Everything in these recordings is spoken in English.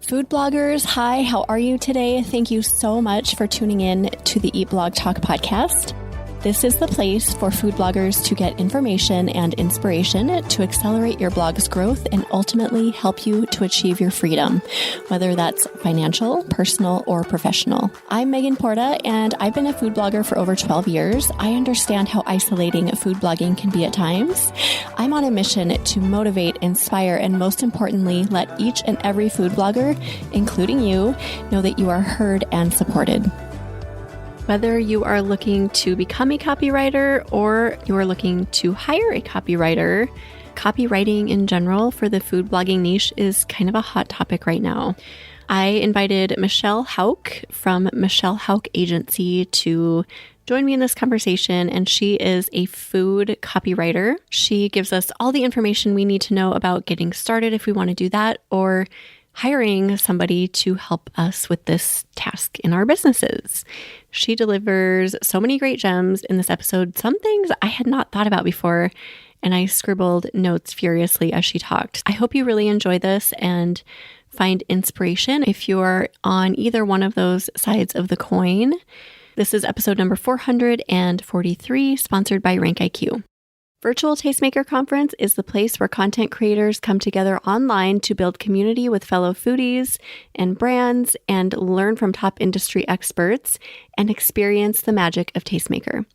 Food bloggers, hi, how are you today? Thank you so much for tuning in to the Eat Blog Talk podcast. This is the place for food bloggers to get information and inspiration to accelerate your blog's growth and ultimately help you to achieve your freedom, whether that's financial, personal, or professional. I'm Megan Porta, and I've been a food blogger for over 12 years. I understand how isolating food blogging can be at times. I'm on a mission to motivate, inspire, and most importantly, let each and every food blogger, including you, know that you are heard and supported. Whether you are looking to become a copywriter or you are looking to hire a copywriter, copywriting in general for the food blogging niche is kind of a hot topic right now. I invited Michelle Hauck from Michelle Hauck Agency to join me in this conversation, and she is a food copywriter. She gives us all the information we need to know about getting started if we want to do that, or hiring somebody to help us with this task in our businesses. She delivers so many great gems in this episode, some things I had not thought about before, and I scribbled notes furiously as she talked. I hope you really enjoy this and find inspiration if you're on either one of those sides of the coin. This is episode number 443, sponsored by RankIQ. Virtual Tastemaker Conference is the place where content creators come together online to build community with fellow foodies and brands and learn from top industry experts and experience the magic of Tastemaker.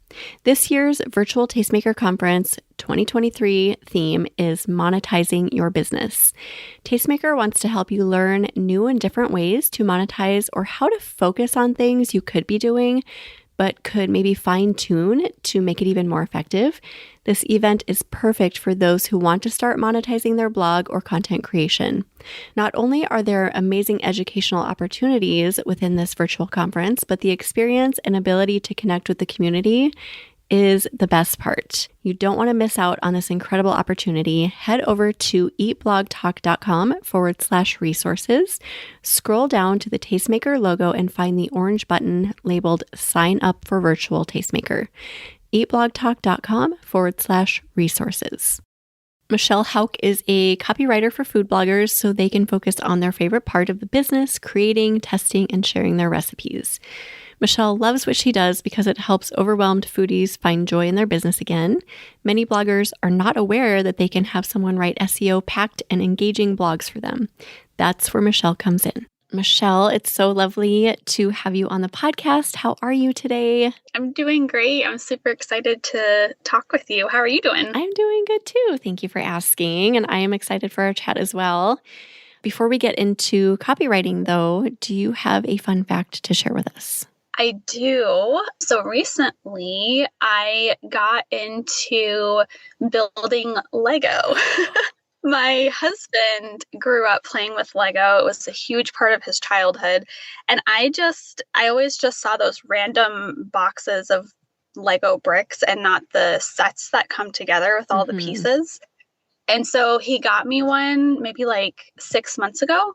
This year's Virtual Tastemaker Conference 2023 theme is monetizing your business. Tastemaker wants to help you learn new and different ways to monetize or how to focus on things you could be doing but could maybe fine-tune to make it even more effective. This event is perfect for those who want to start monetizing their blog or content creation. Not only are there amazing educational opportunities within this virtual conference, but the experience and ability to connect with the community is the best part. You don't want to miss out on this incredible opportunity. Head over to eatblogtalk.com/resources. Scroll down to the Tastemaker logo and find the orange button labeled Sign Up for Virtual Tastemaker. eatblogtalk.com/resources. Michelle Hauck is a copywriter for food bloggers so they can focus on their favorite part of the business, creating, testing, and sharing their recipes. Michelle loves what she does because it helps overwhelmed foodies find joy in their business again. Many bloggers are not aware that they can have someone write SEO-packed and engaging blogs for them. That's where Michelle comes in. Michelle, it's so lovely to have you on the podcast. How are you today? I'm doing great. I'm super excited to talk with you. How are you doing? I'm doing good too. Thank you for asking. And I am excited for our chat as well. Before we get into copywriting, though, do you have a fun fact to share with us? I do. So recently I got into building Lego. My husband grew up playing with Lego. It was a huge part of his childhood. And I always just saw those random boxes of Lego bricks and not the sets that come together with all the pieces. And so he got me one maybe like 6 months ago.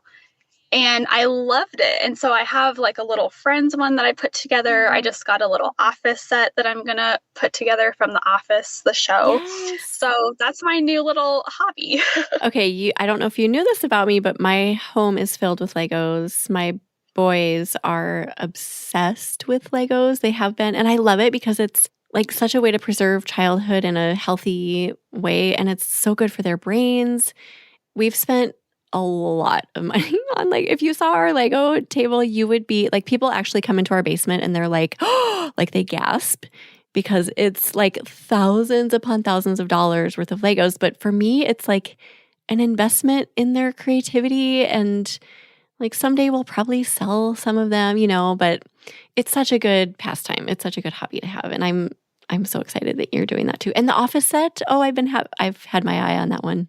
And I loved it. And so I have like a little Friends one that I put together. I just got a little Office set that I'm going to put together from The Office, the show. Yes. So that's my new little hobby. Okay. I don't know if you knew this about me, but my home is filled with Legos. My boys are obsessed with Legos. They have been. And I love it because it's like such a way to preserve childhood in a healthy way. And it's so good for their brains. We've spent a lot of money on, like, if you saw our Lego table, you would be like, people actually come into our basement and they're like, oh, like they gasp because it's like thousands upon thousands of dollars worth of Legos. But for me, it's like an investment in their creativity, and like someday we'll probably sell some of them, but it's such a good pastime. It's such a good hobby to have. And I'm so excited that you're doing that too. And the Office set, I've had my eye on that one.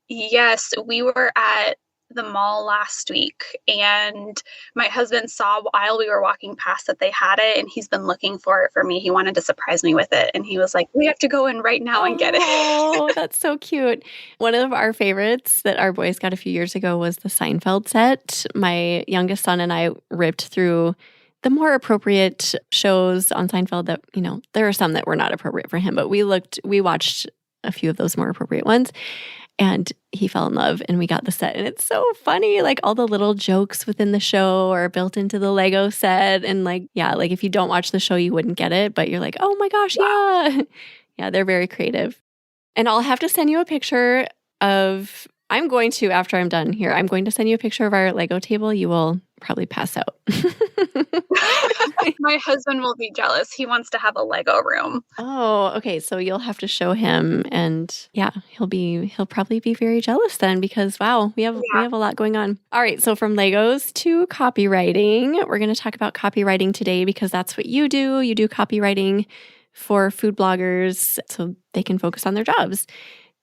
Yes, we were at the mall last week and my husband saw while we were walking past that they had it, and he's been looking for it for me. He wanted to surprise me with it, and he was like, we have to go in right now and get it. Oh, that's so cute. One of our favorites that our boys got a few years ago was the Seinfeld set. My youngest son and I ripped through the more appropriate shows on Seinfeld that, there are some that were not appropriate for him, but we watched a few of those more appropriate ones. And he fell in love and we got the set. And it's so funny. Like all the little jokes within the show are built into the Lego set. And like, yeah, like if you don't watch the show, you wouldn't get it. But you're like, oh my gosh, yeah. Yeah, they're very creative. And I'll have to send you a picture of, after I'm done here, I'm going to send you a picture of our Lego table. You will probably pass out. My husband will be jealous. He wants to have a Lego room. Oh, okay. So you'll have to show him, and yeah, he'll probably be very jealous then because wow, we have a lot going on. All right. So from Legos to copywriting, we're going to talk about copywriting today because that's what you do. You do copywriting for food bloggers so they can focus on their jobs.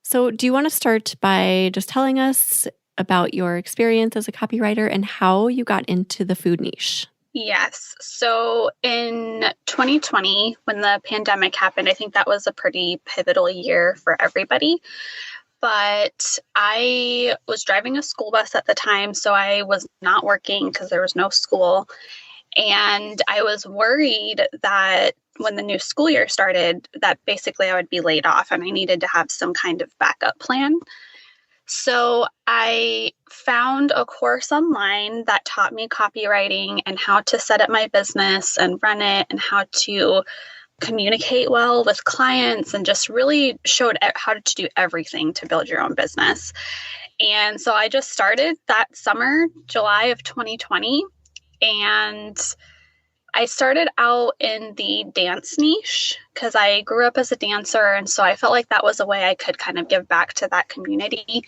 So do you want to start by just telling us about your experience as a copywriter and how you got into the food niche? Yes. So in 2020, when the pandemic happened, I think that was a pretty pivotal year for everybody. But I was driving a school bus at the time, so I was not working because there was no school. And I was worried that when the new school year started, that basically I would be laid off and I needed to have some kind of backup plan. So I found a course online that taught me copywriting and how to set up my business and run it and how to communicate well with clients and just really showed how to do everything to build your own business. And so I just started that summer, July of 2020, and I started out in the dance niche because I grew up as a dancer. And so I felt like that was a way I could kind of give back to that community.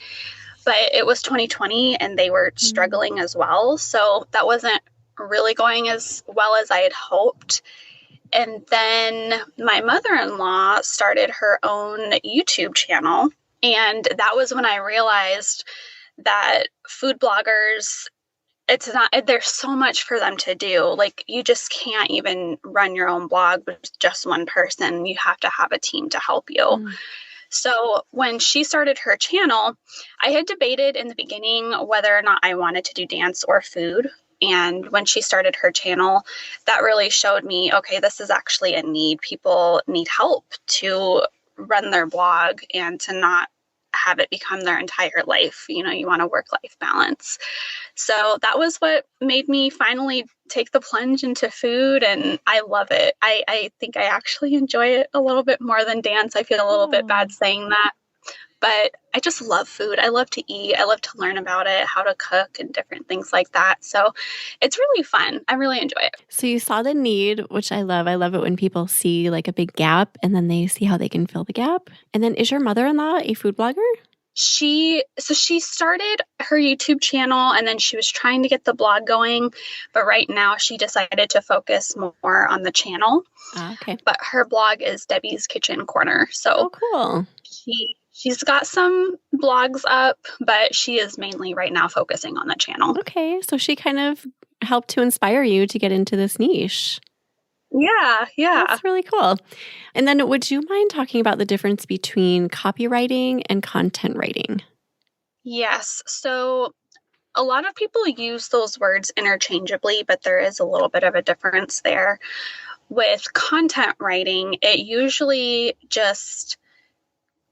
But it was 2020 and they were struggling as well. So that wasn't really going as well as I had hoped. And then my mother-in-law started her own YouTube channel. And that was when I realized that food bloggers, it's not, there's so much for them to do. Like you just can't even run your own blog with just one person. You have to have a team to help you. So when she started her channel, I had debated in the beginning whether or not I wanted to do dance or food. And when she started her channel, that really showed me, okay, this is actually a need. People need help to run their blog and to not have it become their entire life. You know, you want a work-life balance. So that was what made me finally take the plunge into food, and I love it. I think I actually enjoy it a little bit more than dance. I feel a little bit bad saying that, but I just love food. I love to eat. I love to learn about it, how to cook and different things like that. So it's really fun. I really enjoy it. So you saw the need, which I love. I love it when people see like a big gap and then they see how they can fill the gap. And then is your mother-in-law a food blogger? She started her YouTube channel and then she was trying to get the blog going. But right now she decided to focus more on the channel. Okay. But her blog is Debbie's Kitchen Corner. So cool. She's got some blogs up, but she is mainly right now focusing on the channel. Okay. So she kind of helped to inspire you to get into this niche. Yeah. That's really cool. And then would you mind talking about the difference between copywriting and content writing? Yes. So a lot of people use those words interchangeably, but there is a little bit of a difference there. With content writing, it usually just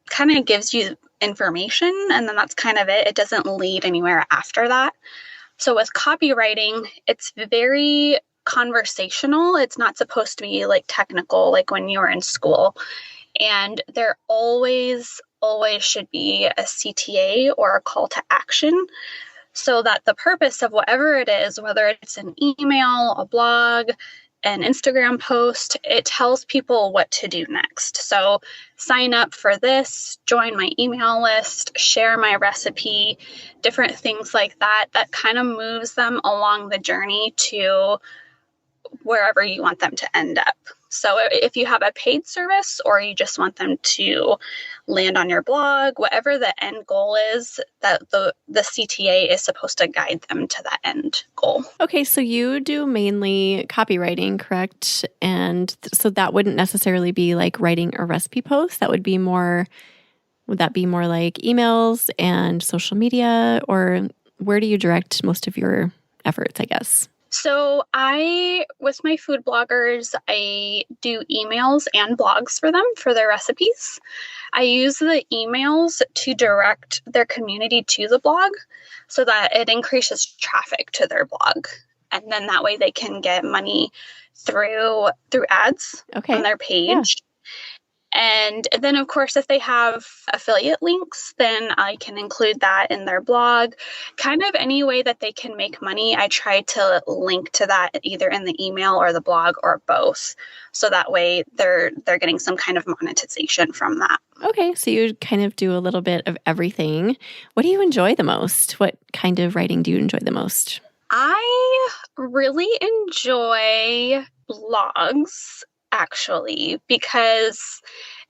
kind of gives you information and then that's kind of it. It doesn't lead anywhere after that. So with copywriting, it's very conversational. It's not supposed to be like technical, like when you were in school. And there always should be a CTA or a call to action so that the purpose of whatever it is, whether it's an email, a blog, an Instagram post, it tells people what to do next. So sign up for this, join my email list, share my recipe, different things like that, that kind of moves them along the journey to wherever you want them to end up. So if you have a paid service or you just want them to land on your blog, whatever the end goal is, that the CTA is supposed to guide them to that end goal. Okay, so you do mainly copywriting, correct? And so that wouldn't necessarily be like writing a recipe post. That would be more, would that be more like emails and social media, or where do you direct most of your efforts, I guess? So with my food bloggers, I do emails and blogs for them for their recipes. I use the emails to direct their community to the blog so that it increases traffic to their blog. And then that way they can get money through ads on their page. Yeah. And then, of course, if they have affiliate links, then I can include that in their blog. Kind of any way that they can make money, I try to link to that either in the email or the blog or both. So that way they're getting some kind of monetization from that. Okay, so you kind of do a little bit of everything. What do you enjoy the most? What kind of writing do you enjoy the most? I really enjoy blogs, actually, because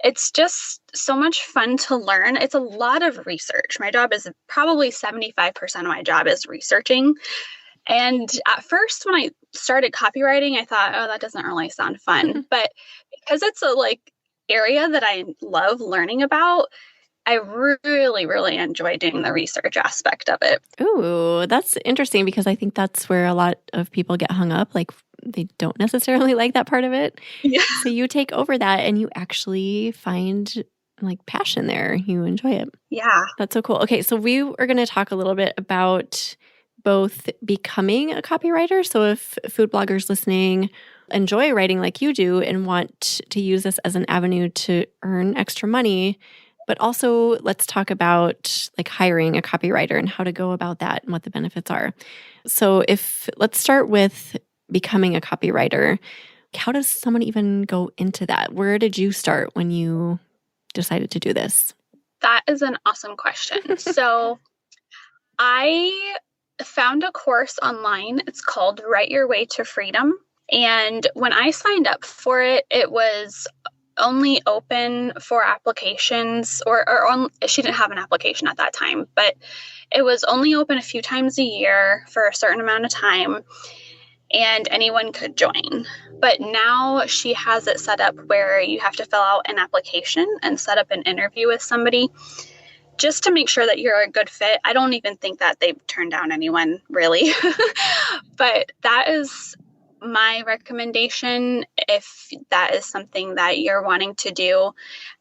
it's just so much fun to learn. It's a lot of research. My job is probably 75% of my job is researching. And at first, when I started copywriting, I thought, oh, that doesn't really sound fun. But because it's a area that I love learning about, I really, really enjoy doing the research aspect of it. Ooh, that's interesting because I think that's where a lot of people get hung up. They don't necessarily like that part of it. Yeah. So you take over that and you actually find passion there. You enjoy it. Yeah. That's so cool. Okay, so we are going to talk a little bit about both becoming a copywriter. So if food bloggers listening enjoy writing like you do and want to use this as an avenue to earn extra money, but also let's talk about hiring a copywriter and how to go about that and what the benefits are. So let's start with becoming a copywriter. How does someone even go into that? Where did you start when you decided to do this? That is an awesome question. So I found a course online. It's called Write Your Way to Freedom. And when I signed up for it, it was only open for applications she didn't have an application at that time, but it was only open a few times a year for a certain amount of time and anyone could join. But now she has it set up where you have to fill out an application and set up an interview with somebody just to make sure that you're a good fit. I don't even think that they've turned down anyone really, but that is my recommendation if that is something that you're wanting to do.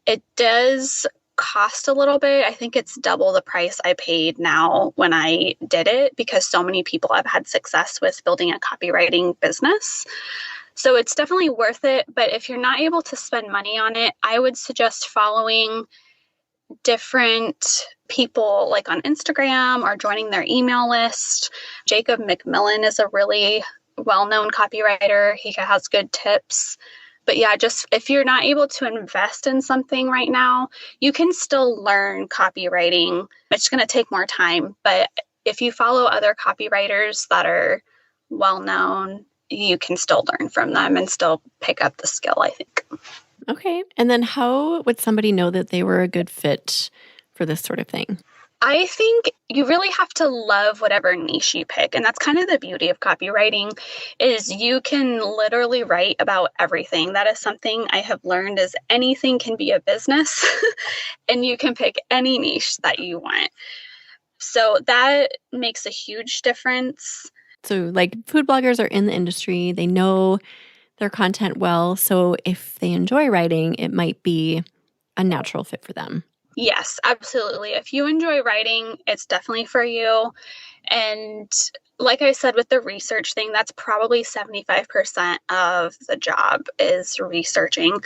It does cost a little bit. I think it's double the price I paid now when I did it because so many people have had success with building a copywriting business. So it's definitely worth it. But if you're not able to spend money on it, I would suggest following different people on Instagram or joining their email list. Jacob McMillan is a really well-known copywriter. He has good tips. But yeah, just if you're not able to invest in something right now, you can still learn copywriting. It's going to take more time. But if you follow other copywriters that are well-known, you can still learn from them and still pick up the skill, I think. Okay. And then how would somebody know that they were a good fit for this sort of thing? I think you really have to love whatever niche you pick. And that's kind of the beauty of copywriting is you can literally write about everything. That is something I have learned is anything can be a business and you can pick any niche that you want. So that makes a huge difference. So food bloggers are in the industry. They know their content well. So if they enjoy writing, it might be a natural fit for them. Yes, absolutely. If you enjoy writing, it's definitely for you. And like I said, with the research thing, that's probably 75% of the job is researching.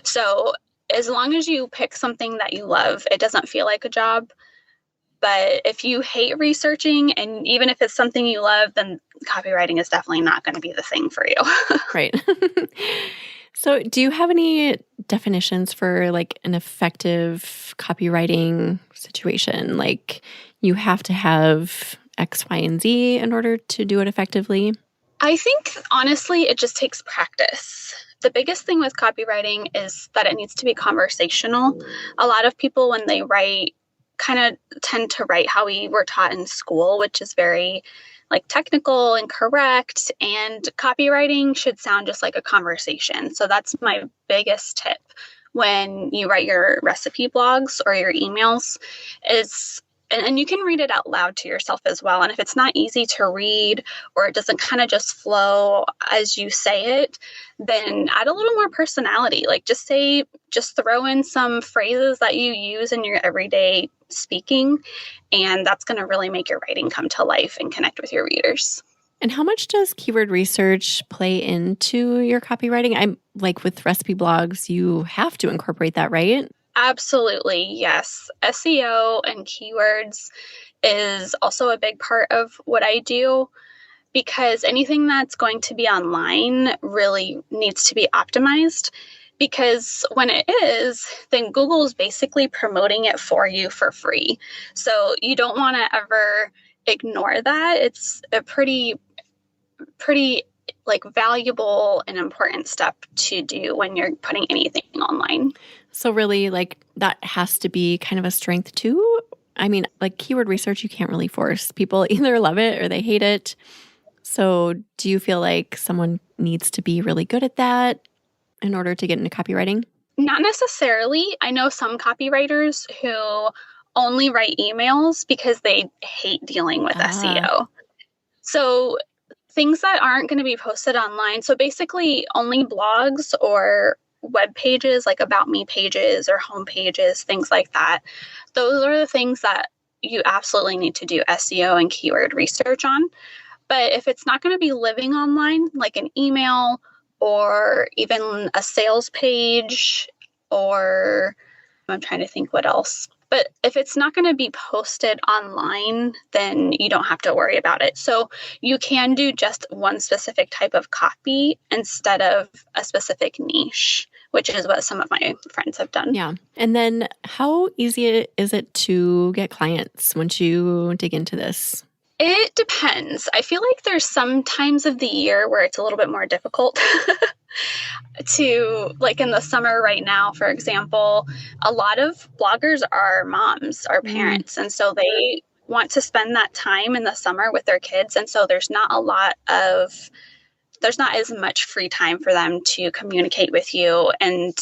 So as long as you pick something that you love, it doesn't feel like a job. But if you hate researching, and even if it's something you love, then copywriting is definitely not going to be the thing for you. Right. So do you have any definitions for an effective copywriting situation? You have to have X, Y, and Z in order to do it effectively? I think, honestly, it just takes practice. The biggest thing with copywriting is that it needs to be conversational. A lot of people, when they write, kind of tend to write how we were taught in school, which is very technical and correct, and copywriting should sound just like a conversation. So that's my biggest tip when you write your recipe blogs or your emails is and you can read it out loud to yourself as well. And if it's not easy to read or it doesn't kind of just flow as you say it, then add a little more personality. Like just throw in some phrases that you use in your everyday speaking, and that's going to really make your writing come to life and connect with your readers. And how much does keyword research play into your copywriting? I'm like with recipe blogs, you have to incorporate that, right? Absolutely, yes. SEO and keywords is also a big part of what I do, because anything that's going to be online really needs to be optimized, because when it is, then Google is basically promoting it for you for free. So you don't want to ever ignore that. It's a pretty like valuable and important step to do when you're putting anything online. So really, like, that has to be kind of a strength too. I mean, like keyword research, you can't really force. People either love it or they hate it. So do you feel like someone needs to be really good at that in order to get into copywriting? Not necessarily. I know some copywriters who only write emails because they hate dealing with SEO. So things that aren't going to be posted online. So basically only blogs or web pages, like about me pages or home pages, things like that. Those are the things that you absolutely need to do SEO and keyword research on. But if it's not going to be living online, like an email or even a sales page, or I'm trying to think what else. But if it's not going to be posted online, then you don't have to worry about it. So you can do just one specific type of copy instead of a specific niche, which is what some of my friends have done. Yeah. And then how easy is it to get clients once you dig into this? It depends. I feel like there's some times of the year where it's a little bit more difficult to, like in the summer right now, for example, a lot of bloggers are moms, are parents. And so they want to spend that time in the summer with their kids. And so there's not as much free time for them to communicate with you. And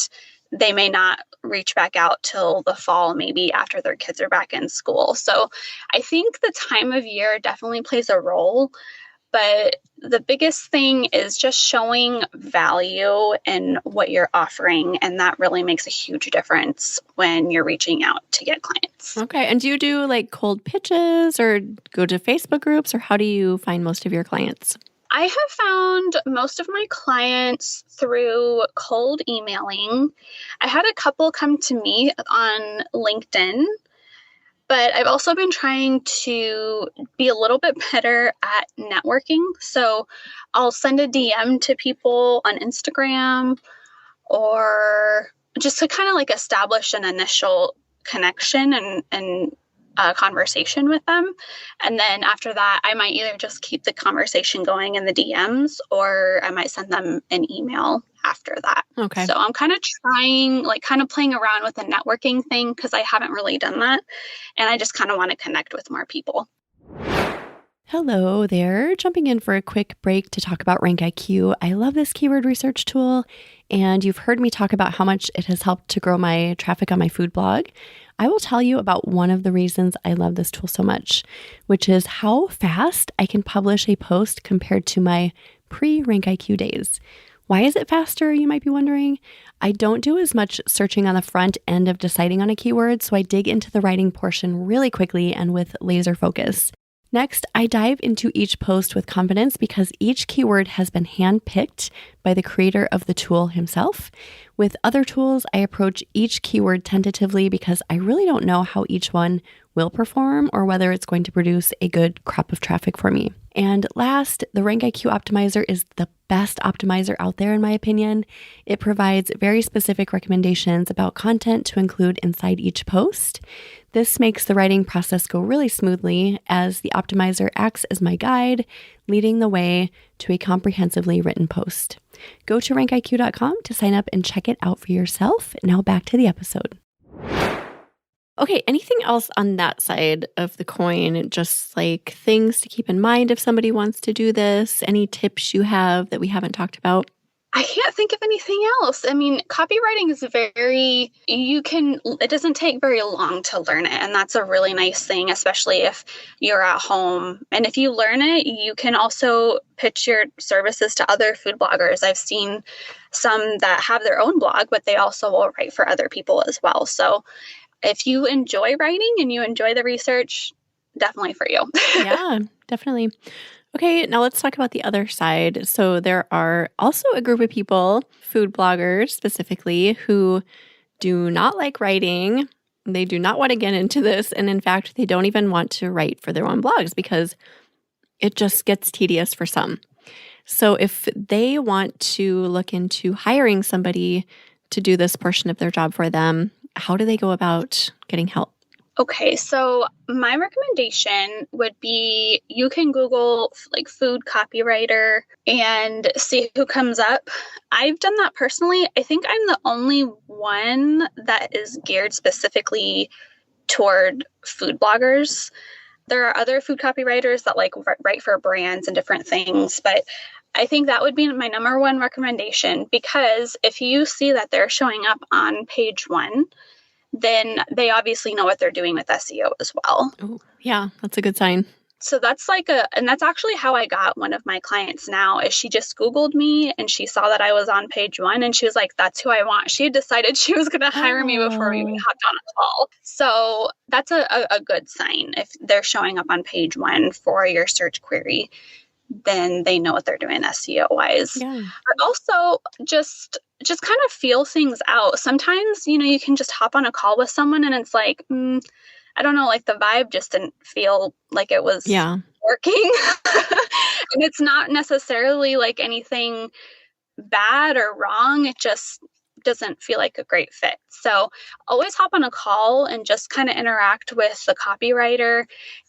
they may not reach back out till the fall, maybe after their kids are back in school. So I think the time of year definitely plays a role, but the biggest thing is just showing value in what you're offering. And that really makes a huge difference when you're reaching out to get clients. Okay. And do you do like cold pitches or go to Facebook groups, or how do you find most of your clients? I have found most of my clients through cold emailing. I had a couple come to me on LinkedIn, but I've also been trying to be a little bit better at networking. So I'll send a DM to people on Instagram, or just to kind of like establish an initial connection and conversation with them. And then after that, I might either just keep the conversation going in the DMs, or I might send them an email after that. Okay. So I'm kind of trying, like kind of playing around with the networking thing, because I haven't really done that. And I just kind of want to connect with more people. Hello there. Jumping in for a quick break to talk about RankIQ. I love this keyword research tool, and you've heard me talk about how much it has helped to grow my traffic on my food blog. I will tell you about one of the reasons I love this tool so much, which is how fast I can publish a post compared to my pre-RankIQ days. Why is it faster, you might be wondering? I don't do as much searching on the front end of deciding on a keyword, so I dig into the writing portion really quickly and with laser focus. Next, I dive into each post with confidence because each keyword has been handpicked by the creator of the tool himself. With other tools, I approach each keyword tentatively because I really don't know how each one will perform or whether it's going to produce a good crop of traffic for me. And last, the RankIQ optimizer is the best optimizer out there in my opinion. It provides very specific recommendations about content to include inside each post. This makes the writing process go really smoothly as the optimizer acts as my guide, leading the way to a comprehensively written post. Go to rankiq.com to sign up and check it out for yourself. Now back to the episode. Okay, anything else on that side of the coin? Just like things to keep in mind if somebody wants to do this? Any tips you have that we haven't talked about? I can't think of anything else. I mean, copywriting is it doesn't take very long to learn it. And that's a really nice thing, especially if you're at home. And if you learn it, you can also pitch your services to other food bloggers. I've seen some that have their own blog, but they also will write for other people as well. So if you enjoy writing and you enjoy the research, definitely for you. Yeah, definitely. Okay, now let's talk about the other side. So there are also a group of people, food bloggers specifically, who do not like writing. They do not want to get into this. And in fact, they don't even want to write for their own blogs because it just gets tedious for some. So if they want to look into hiring somebody to do this portion of their job for them, how do they go about getting help? Okay, so my recommendation would be you can Google like food copywriter and see who comes up. I've done that personally. I think I'm the only one that is geared specifically toward food bloggers. There are other food copywriters that like write for brands and different things, but I think that would be my number one recommendation, because if you see that they're showing up on page 1, then they obviously know what they're doing with SEO as well. Oh, yeah, that's a good sign. So that's and that's actually how I got one of my clients now, is she just Googled me and she saw that I was on page 1 and she was like, that's who I want. She had decided she was going to hire me before we even hopped on a call. So that's a good sign. If they're showing up on page 1 for your search query, then they know what they're doing SEO wise. Yeah. But also just kind of feel things out. Sometimes, you can just hop on a call with someone and it's like, I don't know, like the vibe just didn't feel like it was working. And it's not necessarily like anything bad or wrong. It just doesn't feel like a great fit. So always hop on a call and just kind of interact with the copywriter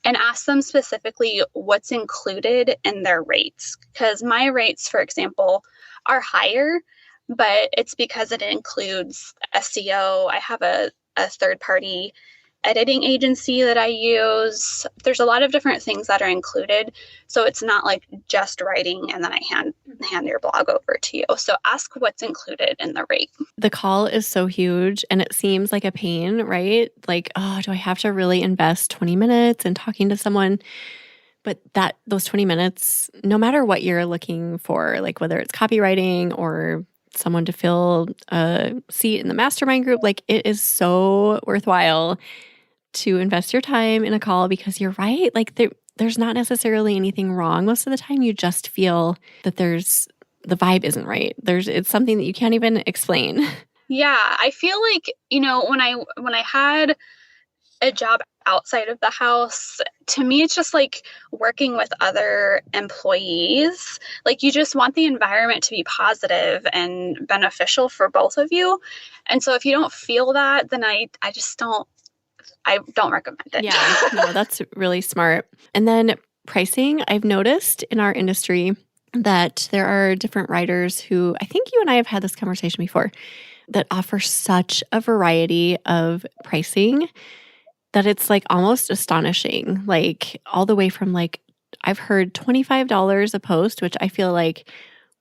and ask them specifically what's included in their rates. Because my rates, for example, are higher, but it's because it includes SEO. I have a third-party editing agency that I use. There's a lot of different things that are included. So it's not like just writing and then I hand your blog over to you. So ask what's included in the rate. The call is so huge and it seems like a pain, right? Like, oh, do I have to really invest 20 minutes in talking to someone? But those 20 minutes, no matter what you're looking for, like whether it's copywriting or someone to fill a seat in the mastermind group, like it is so worthwhile to invest your time in a call, because you're right. Like there's not necessarily anything wrong. Most of the time you just feel that the vibe isn't right. It's something that you can't even explain. Yeah. I feel like, when I had a job outside of the house, to me, it's just like working with other employees. Like you just want the environment to be positive and beneficial for both of you. And so if you don't feel that, then I don't recommend it. Yeah, no, that's really smart. And then pricing, I've noticed in our industry that there are different writers who, I think you and I have had this conversation before, that offer such a variety of pricing that it's like almost astonishing. Like all the way from like, I've heard $25 a post, which I feel like,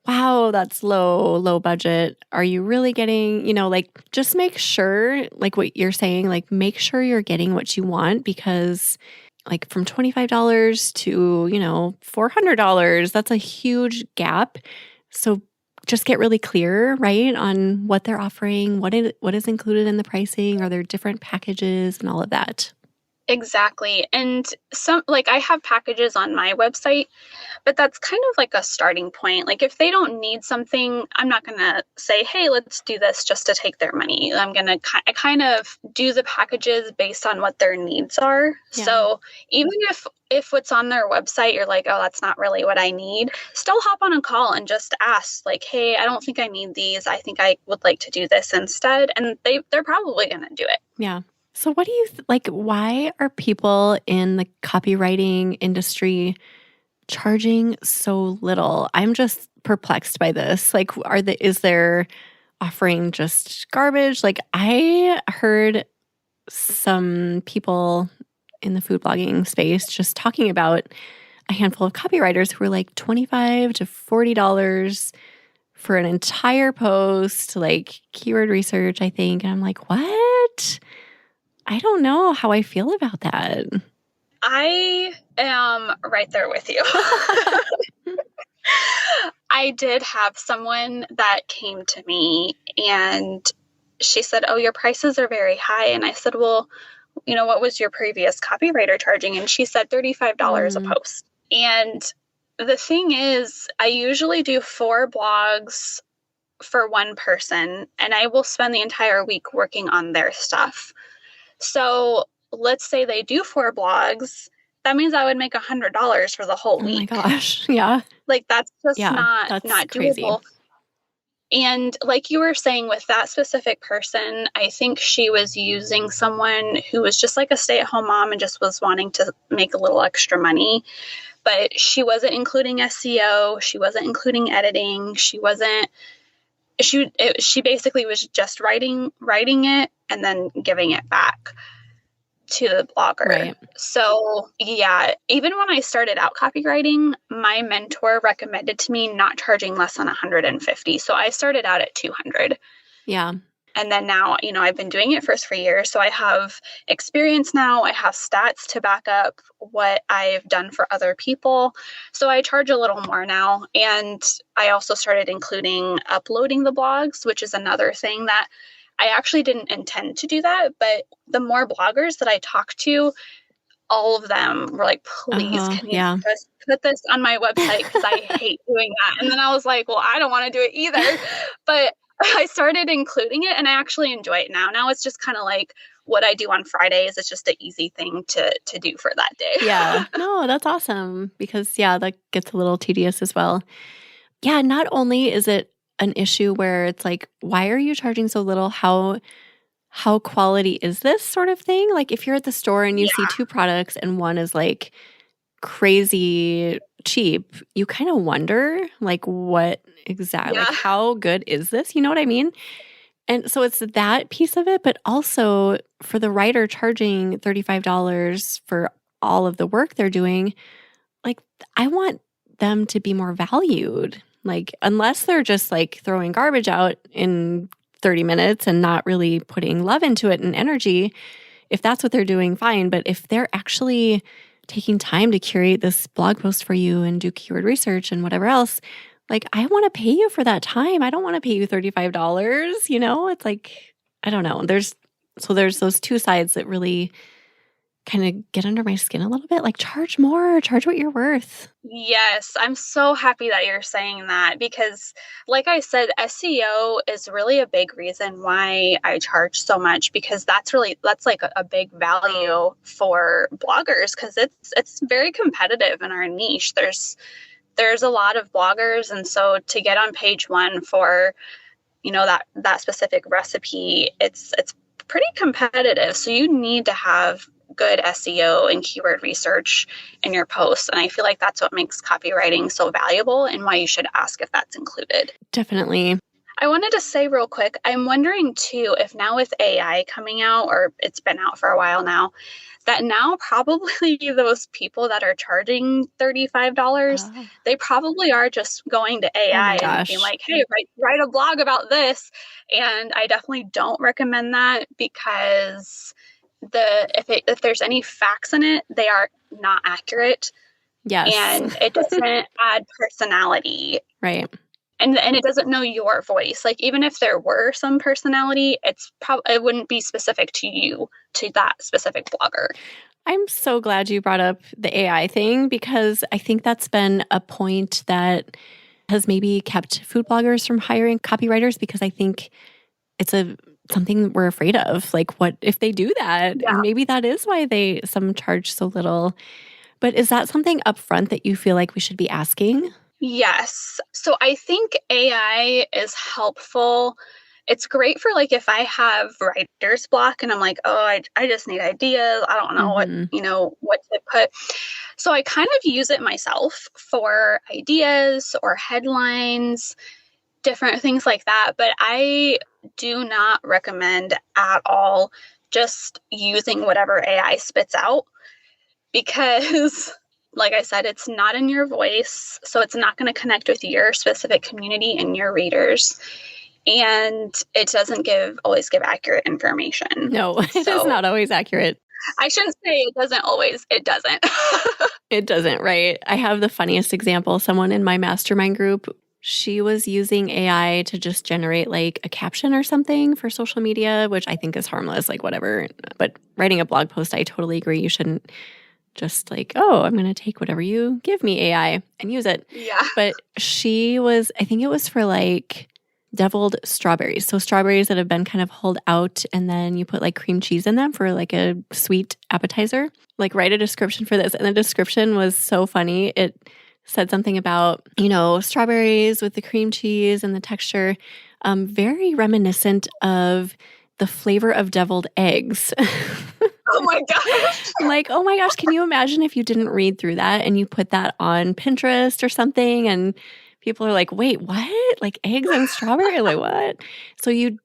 wow, that's low budget. Are you really getting, like just make sure, like what you're saying, like make sure you're getting what you want, because like from $25 to, $400, that's a huge gap. So just get really clear, right, on what they're offering, what is included in the pricing, are there different packages and all of that. Exactly. And I have packages on my website, but that's kind of like a starting point. Like if they don't need something, I'm not going to say, hey, let's do this just to take their money. I kind of do the packages based on what their needs are. Yeah. So even if what's on their website, you're like, oh, that's not really what I need, still hop on a call and just ask like, hey, I don't think I need these. I think I would like to do this instead. And they're probably going to do it. Yeah. So what do you why are people in the copywriting industry charging so little? I'm just perplexed by this. Like, is there offering just garbage? Like I heard some people in the food blogging space just talking about a handful of copywriters who were like $25 to $40 for an entire post, like keyword research, I think. And I'm like, what? I don't know how I feel about that. I am right there with you. I did have someone that came to me and she said, "Oh, your prices are very high." And I said, "Well, what was your previous copywriter charging?" And she said $35 a post. And the thing is, I usually do 4 blogs for one person, and I will spend the entire week working on their stuff. So let's say they do 4 blogs. That means I would make $100 for the whole week. Oh my gosh. Yeah. Like that's just that's not crazy. doable. And like you were saying with that specific person, I think she was using someone who was just like a stay-at-home mom and just was wanting to make a little extra money. But she wasn't including SEO. She wasn't including editing. She basically was just writing it and then giving it back to the blogger. Right. So yeah, even when I started out copywriting, my mentor recommended to me not charging less than $150. So I started out at $200. Yeah. And then now, I've been doing it for 3 years. So I have experience now. I have stats to back up what I've done for other people. So I charge a little more now. And I also started including uploading the blogs, which is another thing that I actually didn't intend to do that. But the more bloggers that I talked to, all of them were like, "Please, can you just put this on my website? Because I hate doing that." And then I was like, well, I don't want to do it either. But I started including it and I actually enjoy it now. Now it's just kind of like what I do on Fridays. It's just an easy thing to do for that day. Yeah. No, that's awesome because that gets a little tedious as well. Yeah. Not only is it an issue where it's like, why are you charging so little? How quality is this sort of thing? Like if you're at the store and you see 2 products and one is like crazy cheap, you kind of wonder like what exactly, like how good is this? You know what I mean? And so it's that piece of it, but also for the writer charging $35 for all of the work they're doing, like I want them to be more valued. Like unless they're just like throwing garbage out in 30 minutes and not really putting love into it and energy, if that's what they're doing, fine. But if they're actually taking time to curate this blog post for you and do keyword research and whatever else, like I want to pay you for that time. I don't want to pay you $35, It's like, I don't know. There's those 2 sides that really kind of get under my skin a little bit. Like charge more, charge what you're worth. Yes, I'm so happy that you're saying that because like I said, SEO is really a big reason why I charge so much because that's like a big value for bloggers because it's very competitive in our niche. There's a lot of bloggers, and so to get on page 1 for that specific recipe, it's pretty competitive. So you need to have good SEO and keyword research in your posts. And I feel like that's what makes copywriting so valuable and why you should ask if that's included. Definitely. I wanted to say real quick, I'm wondering too, if now with AI coming out, or it's been out for a while now, that now probably those people that are charging $35, they probably are just going to AI and being like, "Hey, write a blog about this." And I definitely don't recommend that because if there's any facts in it, they are not accurate. Yes. And it doesn't add personality. Right. And it doesn't know your voice. Like even if there were some personality, it wouldn't be specific to you, to that specific blogger. I'm so glad you brought up the AI thing because I think that's been a point that has maybe kept food bloggers from hiring copywriters because I think it's something we're afraid of. Like what if they do that? Yeah. And maybe that is why some charge so little. But is that something upfront that you feel like we should be asking? Yes. So I think AI is helpful. It's great for like if I have writer's block and I'm like, oh, I just need ideas. I don't know what to put. So I kind of use it myself for ideas or headlines, different things like that. But I do not recommend at all just using whatever AI spits out because like I said, it's not in your voice, so it's not going to connect with your specific community and your readers. And it doesn't always give accurate information. No, it is not always accurate. I shouldn't say it doesn't always. It doesn't. It doesn't, right? I have the funniest example. Someone in my mastermind group, she was using AI to just generate like a caption or something for social media, which I think is harmless, like whatever. But writing a blog post, I totally agree. You shouldn't just like, oh, I'm going to take whatever you give me AI and use it. Yeah. But I think it was for like deviled strawberries. So strawberries that have been kind of hulled out, and then you put like cream cheese in them for like a sweet appetizer. Like write a description for this. And the description was so funny. It said something about, strawberries with the cream cheese and the texture, very reminiscent of the flavor of deviled eggs. Oh my gosh. I'm like, oh my gosh, can you imagine if you didn't read through that and you put that on Pinterest or something, and people are like, wait, what? Like eggs and strawberry? Like what? So you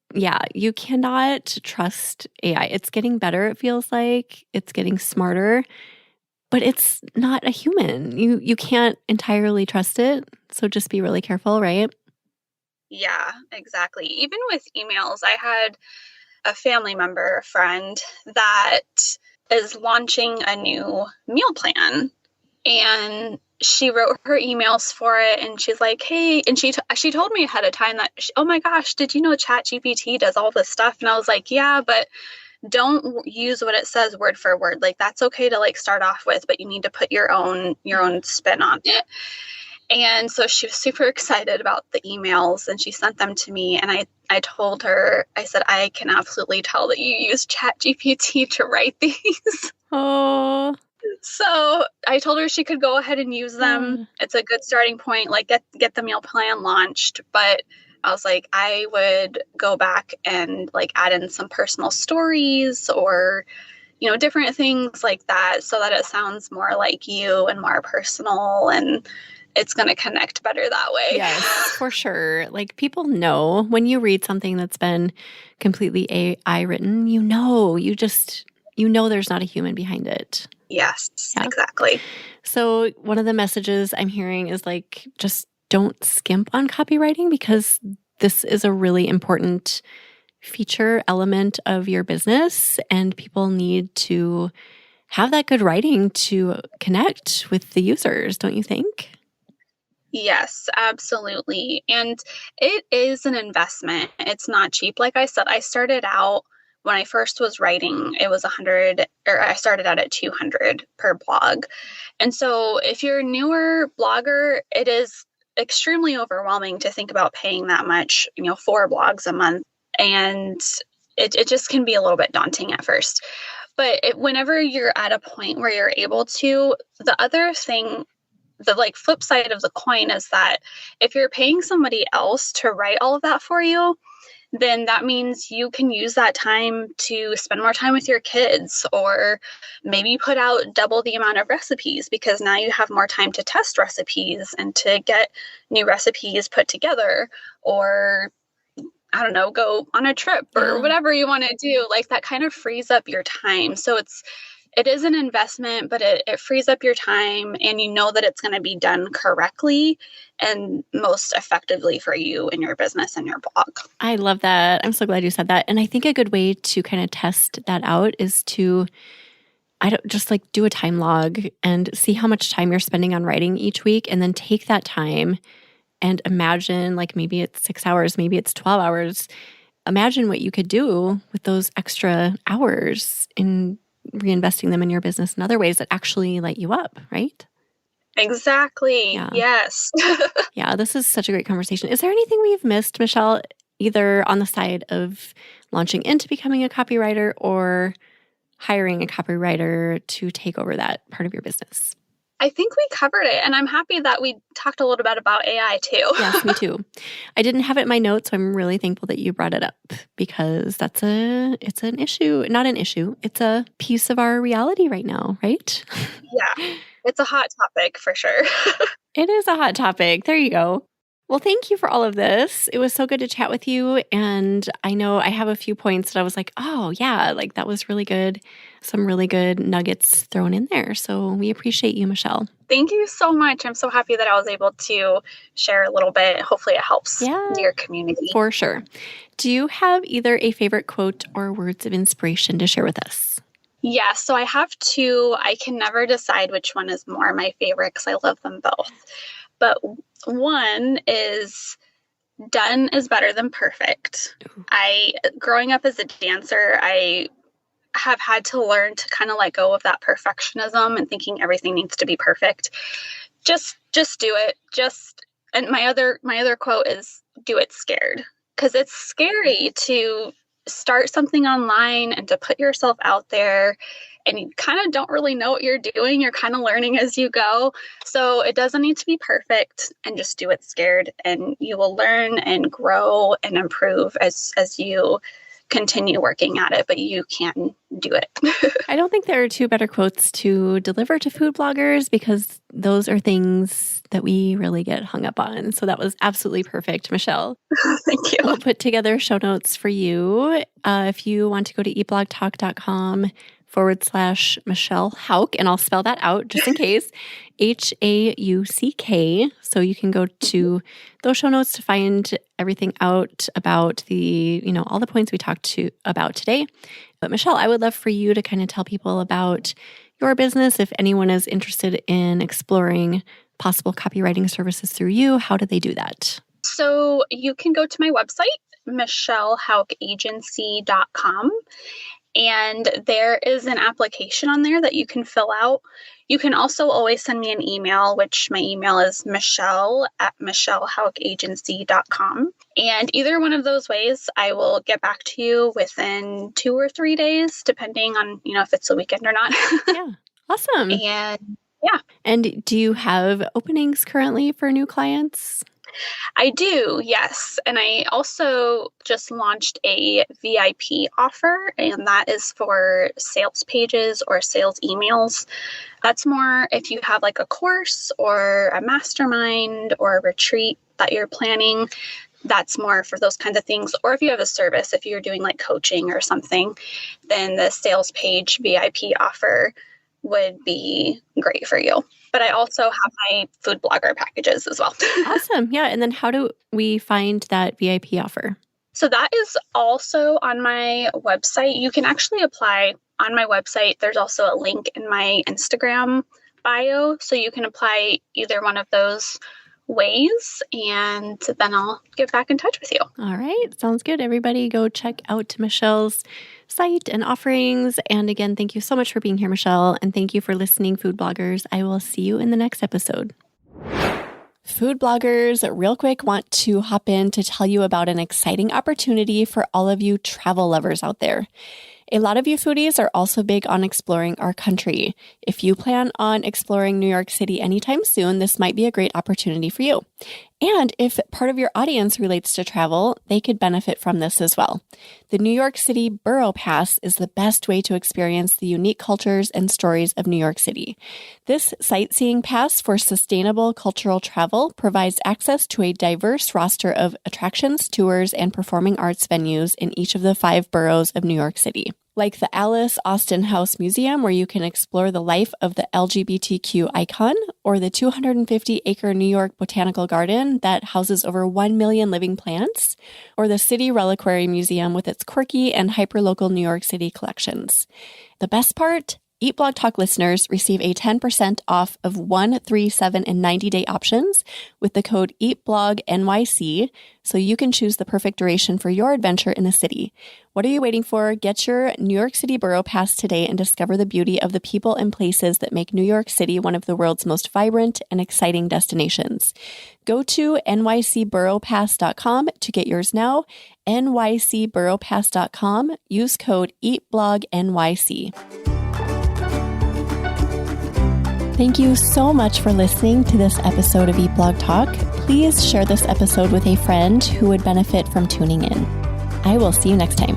cannot trust AI. It's getting better, it feels like. It's getting smarter, but it's not a human. You can't entirely trust it. So just be really careful, right? Yeah, exactly. Even with emails, I had a family member, a friend, that is launching a new meal plan. And she wrote her emails for it, and she's like, hey, and she told me ahead of time that, oh my gosh, did you know ChatGPT does all this stuff? And I was like, yeah, but don't use what it says word for word. Like that's okay to like start off with, but you need to put your own spin on it. And so she was super excited about the emails, and she sent them to me. And I told her, I said, I can absolutely tell that you use ChatGPT to write these. Oh. So I told her she could go ahead and use them. It's a good starting point, like get the meal plan launched. But I was like, I would go back and like add in some personal stories or, different things like that, so that it sounds more like you and more personal, and it's going to connect better that way. Yes, for sure. Like people know when you read something that's been completely AI written, there's not a human behind it. Yes, exactly. So one of the messages I'm hearing is like, just don't skimp on copywriting, because this is a really important feature element of your business, and people need to have that good writing to connect with the users, don't you think? Yes, absolutely. And it is an investment. It's not cheap. Like I said, I started out when I first was writing, it was 100, or I started out at 200 per blog. And so if you're a newer blogger, it is extremely overwhelming to think about paying that much, 4 blogs a month. And it just can be a little bit daunting at first. But whenever you're at a point where you're able to, the other thing, the like flip side of the coin is that if you're paying somebody else to write all of that for you, then that means you can use that time to spend more time with your kids, or maybe put out double the amount of recipes, because now you have more time to test recipes and to get new recipes put together, or I don't know, go on a trip or whatever you want to do. Like that kind of frees up your time. So it is an investment, but it frees up your time, and you know that it's going to be done correctly and most effectively for you and your business and your blog. I love that. I'm so glad you said that. And I think a good way to kind of test that out is to do a time log and see how much time you're spending on writing each week, and then take that time and imagine, like maybe it's 6 hours, maybe it's 12 hours. Imagine what you could do with those extra hours in reinvesting them in your business in other ways that actually light you up, right? Exactly. Yeah. Yes. Yeah, this is such a great conversation. Is there anything we've missed, Michelle, either on the side of launching into becoming a copywriter or hiring a copywriter to take over that part of your business? I think we covered it, and I'm happy that we talked a little bit about AI too. Yes, me too. I didn't have it in my notes, so I'm really thankful that you brought it up, because it's an issue, not an issue. It's a piece of our reality right now, right? Yeah, it's a hot topic for sure. It is a hot topic. There you go. Well, thank you for all of this. It was so good to chat with you. And I know I have a few points that I was like, oh, yeah, like that was really good. Some really good nuggets thrown in there. So we appreciate you, Michelle. Thank you so much. I'm so happy that I was able to share a little bit. Hopefully it helps your community. For sure. Do you have either a favorite quote or words of inspiration to share with us? Yeah, so I have two. I can never decide which one is more my favorite because I love them both. But one is done is better than perfect. Growing up as a dancer, I have had to learn to kind of let go of that perfectionism and thinking everything needs to be perfect. Just do it. And my other quote is do it scared, because it's scary to start something online and to put yourself out there and you kind of don't really know what you're doing. You're kind of learning as you go. So it doesn't need to be perfect, and just do it scared, and you will learn and grow and improve as you continue working at it, but you can do it. I don't think there are two better quotes to deliver to food bloggers, because those are things that we really get hung up on. So that was absolutely perfect, Michelle. Thank you. We'll put together show notes for you. If you want to go to eatblogtalk.com/Michelle Hauck, and I'll spell that out just in case, Hauck. So you can go to those show notes to find everything out about all the points we talked about today. But Michelle, I would love for you to kind of tell people about your business. If anyone is interested in exploring possible copywriting services through you, how do they do that? So you can go to my website, michellehauckagency.com. And there is an application on there that you can fill out. You can also always send me an email, which my email is michelle@michellehauckagency.com. And either one of those ways, I will get back to you within 2 or 3 days, depending on, if it's a weekend or not. Yeah. Awesome. And yeah. And do you have openings currently for new clients? I do, yes. And I also just launched a VIP offer, and that is for sales pages or sales emails. That's more if you have like a course or a mastermind or a retreat that you're planning. That's more for those kinds of things. Or if you have a service, if you're doing like coaching or something, then the sales page VIP offer would be great for you. But I also have my food blogger packages as well. Awesome. Yeah. And then how do we find that VIP offer? So that is also on my website. You can actually apply on my website. There's also a link in my Instagram bio. So you can apply either one of those ways, and then I'll get back in touch with you. All right. Sounds good. Everybody go check out Michelle's site and offerings. And again, thank you so much for being here, Michelle. And thank you for listening, food bloggers. I will see you in the next episode. Food bloggers, real quick, want to hop in to tell you about an exciting opportunity for all of you travel lovers out there. A lot of you foodies are also big on exploring our country. If you plan on exploring New York City anytime soon, this might be a great opportunity for you. And if part of your audience relates to travel, they could benefit from this as well. The New York City Borough Pass is the best way to experience the unique cultures and stories of New York City. This sightseeing pass for sustainable cultural travel provides access to a diverse roster of attractions, tours, and performing arts venues in each of the 5 boroughs of New York City. Like the Alice Austin House Museum, where you can explore the life of the LGBTQ icon, or the 250-acre New York Botanical Garden that houses over 1 million living plants, or the City Reliquary Museum with its quirky and hyperlocal New York City collections. The best part? Eat Blog Talk listeners receive a 10% off of 1, 3, 7, and 90-day options with the code EATBLOGNYC, so you can choose the perfect duration for your adventure in the city. What are you waiting for? Get your New York City Borough Pass today and discover the beauty of the people and places that make New York City one of the world's most vibrant and exciting destinations. Go to nycboroughpass.com to get yours now. nycboroughpass.com. Use code EATBLOGNYC. Thank you so much for listening to this episode of Eat Blog Talk. Please share this episode with a friend who would benefit from tuning in. I will see you next time.